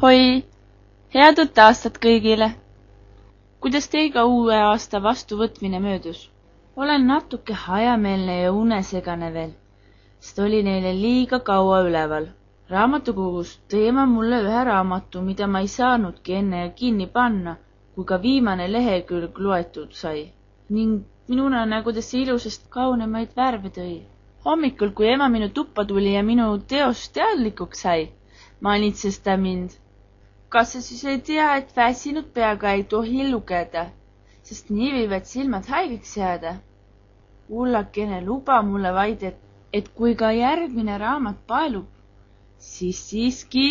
Ahoi! Head uut aastat kõigile! Kuidas teiga uue aasta vastuvõtmine möödus? Olen natuke hajameelne ja unesegane veel, sest oli neile liiga kaua üleval. Raamatukogus tõi ema mulle ühe raamatu, mida ma ei saanudki enne kinni panna, kui ka viimane lehekülg loetud sai. Ning minu unenägudesse ilusast kaunemaid värve tõi. Hommikul, kui ema minu tuppa tuli ja minu teost teadlikuks sai, manitses ta mind. Kas sa siis ei tea, et väsinud peaga ei tohi lugeda, sest nii võivad silmad haigeks jääda? Ullakene luba mulle vaid, et kui ka järgmine raamat paelub, siis siiski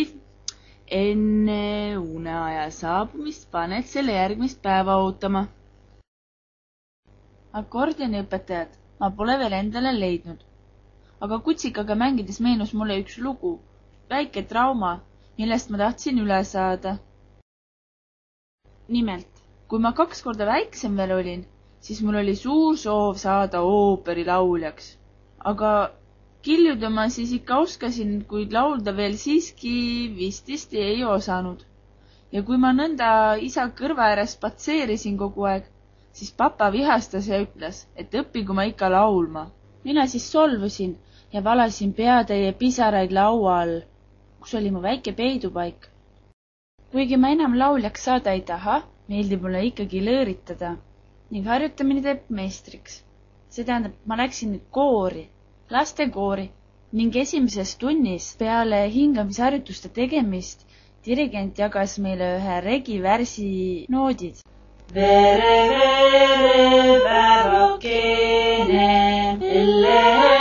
enne uneaja saabumist paned selle järgmist päeva ootama. Akordioniõpetajad ma pole veel endale leidnud, aga kutsikaga mängides meenus mulle üks lugu, väike trauma, millest ma tahtsin üle saada. Nimelt, kui ma 2 korda väiksem veel olin, siis mul oli suur soov saada ooperilauljaks. Aga kiljuda ma siis ikka oskasin, kuid laulda veel siiski vististi ei osanud. Ja kui ma nõnda isa kõrva ääres patseerisin kogu aeg, siis papa vihastas ja ütles, et õppigu ma ikka laulma. Mina siis solvusin ja valasin peatäie pisaraid laua all, kus oli mu väike peidupaik. Kuigi ma enam lauljaks saada ei taha, meeldib mulle ikkagi lõõritada ning harjutamine teeb meistriks. See tähendab, ma läksin nüüd koori, lastekoori ning esimeses tunnis peale hingamisharjutuste tegemist dirigent jagas meile ühe regivärsi noodid. Vere, vere, päevakene, elle